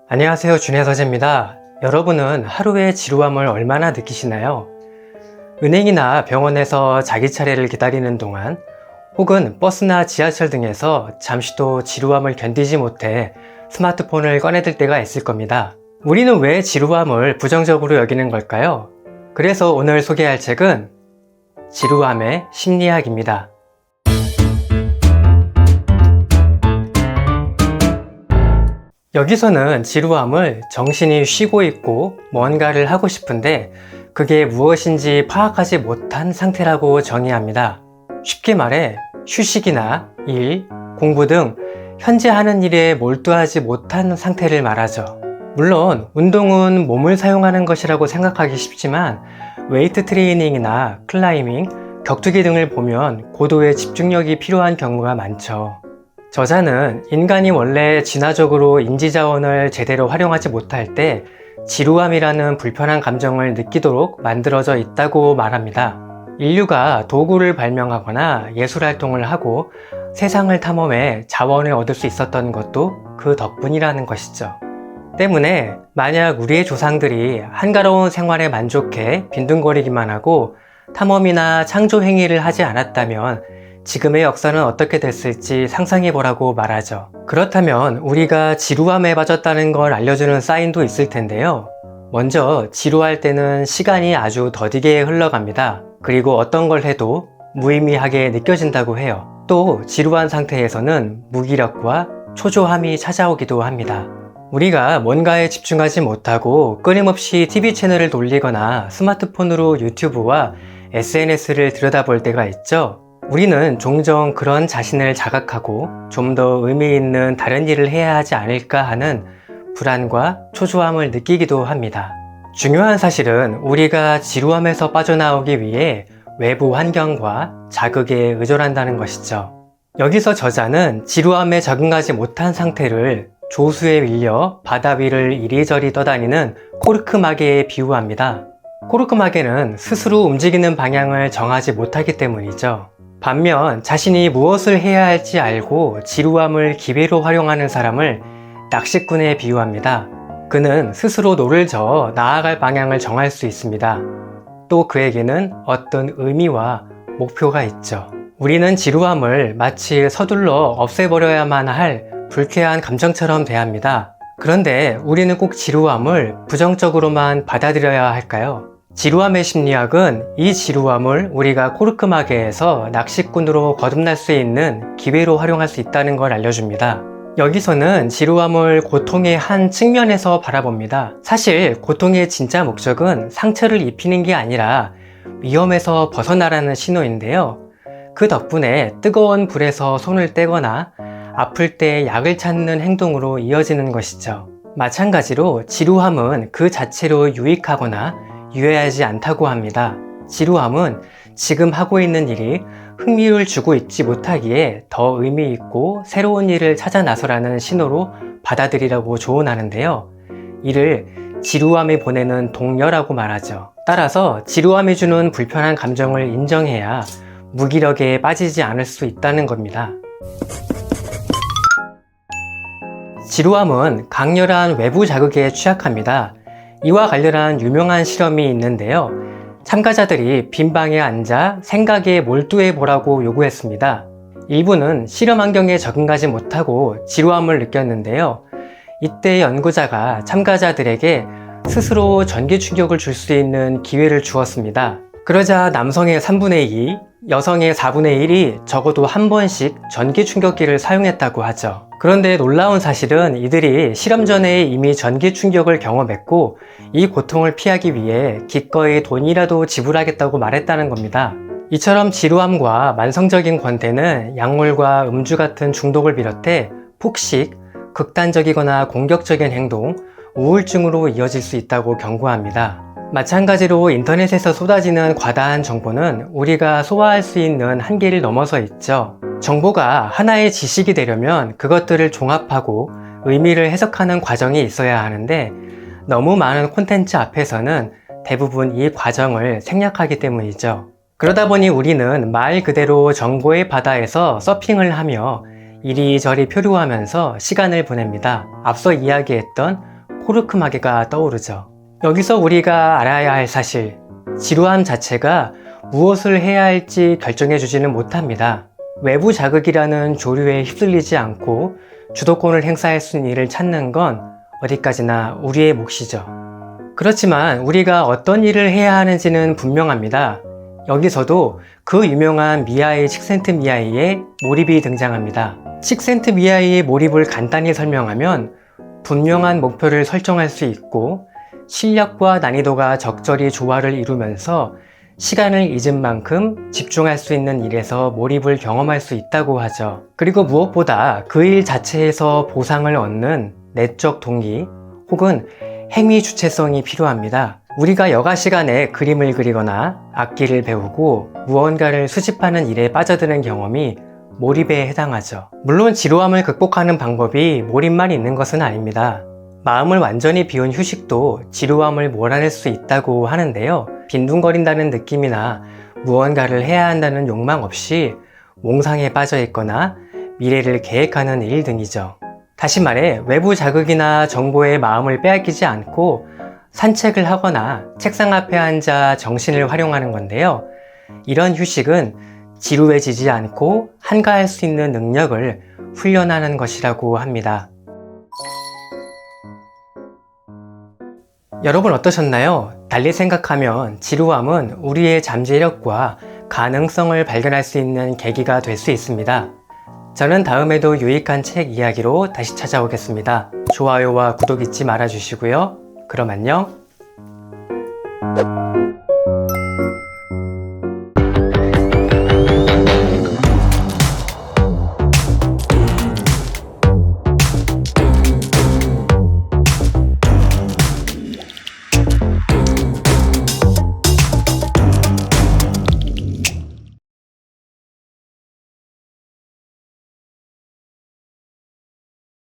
안녕하세요, 준혜서재입니다. 여러분은 하루의 지루함을 얼마나 느끼시나요? 은행이나 병원에서 자기 차례를 기다리는 동안 혹은 버스나 지하철 등에서 잠시도 지루함을 견디지 못해 스마트폰을 꺼내들 때가 있을 겁니다. 우리는 왜 지루함을 부정적으로 여기는 걸까요? 그래서 오늘 소개할 책은 지루함의 심리학입니다. 여기서는 지루함을 정신이 쉬고 있고 뭔가를 하고 싶은데 그게 무엇인지 파악하지 못한 상태라고 정의합니다. 쉽게 말해 휴식이나 일, 공부 등 현재 하는 일에 몰두하지 못한 상태를 말하죠. 물론 운동은 몸을 사용하는 것이라고 생각하기 쉽지만 웨이트 트레이닝이나 클라이밍, 격투기 등을 보면 고도의 집중력이 필요한 경우가 많죠. 저자는 인간이 원래 진화적으로 인지자원을 제대로 활용하지 못할 때 지루함이라는 불편한 감정을 느끼도록 만들어져 있다고 말합니다. 인류가 도구를 발명하거나 예술활동을 하고 세상을 탐험해 자원을 얻을 수 있었던 것도 그 덕분이라는 것이죠. 때문에 만약 우리의 조상들이 한가로운 생활에 만족해 빈둥거리기만 하고 탐험이나 창조 행위를 하지 않았다면 지금의 역사는 어떻게 됐을지 상상해보라고 말하죠. 그렇다면 우리가 지루함에 빠졌다는 걸 알려주는 사인도 있을 텐데요. 먼저 지루할 때는 시간이 아주 더디게 흘러갑니다. 그리고 어떤 걸 해도 무의미하게 느껴진다고 해요. 또 지루한 상태에서는 무기력과 초조함이 찾아오기도 합니다. 우리가 뭔가에 집중하지 못하고 끊임없이 TV 채널을 돌리거나 스마트폰으로 유튜브와 SNS를 들여다볼 때가 있죠. 우리는 종종 그런 자신을 자각하고 좀 더 의미 있는 다른 일을 해야 하지 않을까 하는 불안과 초조함을 느끼기도 합니다. 중요한 사실은 우리가 지루함에서 빠져나오기 위해 외부 환경과 자극에 의존한다는 것이죠. 여기서 저자는 지루함에 적응하지 못한 상태를 조수에 밀려 바다 위를 이리저리 떠다니는 코르크마개에 비유합니다. 코르크마개는 스스로 움직이는 방향을 정하지 못하기 때문이죠. 반면 자신이 무엇을 해야 할지 알고 지루함을 기회로 활용하는 사람을 낚시꾼에 비유합니다. 그는 스스로 노를 저어 나아갈 방향을 정할 수 있습니다. 또 그에게는 어떤 의미와 목표가 있죠. 우리는 지루함을 마치 서둘러 없애버려야만 할 불쾌한 감정처럼 대합니다. 그런데 우리는 꼭 지루함을 부정적으로만 받아들여야 할까요? 지루함의 심리학은 이 지루함을 우리가 코르크마개에서 낚시꾼으로 거듭날 수 있는 기회로 활용할 수 있다는 걸 알려줍니다. 여기서는 지루함을 고통의 한 측면에서 바라봅니다. 사실 고통의 진짜 목적은 상처를 입히는 게 아니라 위험에서 벗어나라는 신호인데요. 그 덕분에 뜨거운 불에서 손을 떼거나 아플 때 약을 찾는 행동으로 이어지는 것이죠. 마찬가지로 지루함은 그 자체로 유익하거나 유해하지 않다고 합니다. 지루함은 지금 하고 있는 일이 흥미를 주고 있지 못하기에 더 의미 있고 새로운 일을 찾아 나서라는 신호로 받아들이라고 조언하는데요. 이를 지루함이 보내는 동료라고 말하죠. 따라서 지루함이 주는 불편한 감정을 인정해야 무기력에 빠지지 않을 수 있다는 겁니다. 지루함은 강렬한 외부 자극에 취약합니다. 이와 관련한 유명한 실험이 있는데요. 참가자들이 빈 방에 앉아 생각에 몰두해 보라고 요구했습니다. 일부는 실험 환경에 적응하지 못하고 지루함을 느꼈는데요. 이때 연구자가 참가자들에게 스스로 전기 충격을 줄 수 있는 기회를 주었습니다. 그러자 남성의 3분의 2, 여성의 4분의 1이 적어도 한 번씩 전기 충격기를 사용했다고 하죠. 그런데 놀라운 사실은 이들이 실험 전에 이미 전기 충격을 경험했고 이 고통을 피하기 위해 기꺼이 돈이라도 지불하겠다고 말했다는 겁니다. 이처럼 지루함과 만성적인 권태는 약물과 음주 같은 중독을 비롯해 폭식, 극단적이거나 공격적인 행동, 우울증으로 이어질 수 있다고 경고합니다. 마찬가지로 인터넷에서 쏟아지는 과다한 정보는 우리가 소화할 수 있는 한계를 넘어서 있죠. 정보가 하나의 지식이 되려면 그것들을 종합하고 의미를 해석하는 과정이 있어야 하는데 너무 많은 콘텐츠 앞에서는 대부분 이 과정을 생략하기 때문이죠. 그러다 보니 우리는 말 그대로 정보의 바다에서 서핑을 하며 이리저리 표류하면서 시간을 보냅니다. 앞서 이야기했던 호르크마개가 떠오르죠. 여기서 우리가 알아야 할 사실, 지루함 자체가 무엇을 해야 할지 결정해 주지는 못합니다. 외부 자극이라는 조류에 휩쓸리지 않고 주도권을 행사할 수 있는 일을 찾는 건 어디까지나 우리의 몫이죠. 그렇지만 우리가 어떤 일을 해야 하는지는 분명합니다. 여기서도 그 유명한 미하이 칙센트미하이의 몰입이 등장합니다. 칙센트미하이의 몰입을 간단히 설명하면 분명한 목표를 설정할 수 있고 실력과 난이도가 적절히 조화를 이루면서 시간을 잊은 만큼 집중할 수 있는 일에서 몰입을 경험할 수 있다고 하죠. 그리고 무엇보다 그 일 자체에서 보상을 얻는 내적 동기 혹은 행위 주체성이 필요합니다. 우리가 여가 시간에 그림을 그리거나 악기를 배우고 무언가를 수집하는 일에 빠져드는 경험이 몰입에 해당하죠. 물론 지루함을 극복하는 방법이 몰입만 있는 것은 아닙니다. 마음을 완전히 비운 휴식도 지루함을 몰아낼 수 있다고 하는데요. 빈둥거린다는 느낌이나 무언가를 해야 한다는 욕망 없이 몽상에 빠져 있거나 미래를 계획하는 일 등이죠. 다시 말해 외부 자극이나 정보에 마음을 빼앗기지 않고 산책을 하거나 책상 앞에 앉아 정신을 활용하는 건데요. 이런 휴식은 지루해지지 않고 한가할 수 있는 능력을 훈련하는 것이라고 합니다. 여러분 어떠셨나요? 달리 생각하면 지루함은 우리의 잠재력과 가능성을 발견할 수 있는 계기가 될 수 있습니다. 저는 다음에도 유익한 책 이야기로 다시 찾아오겠습니다. 좋아요와 구독 잊지 말아주시고요. 그럼 안녕.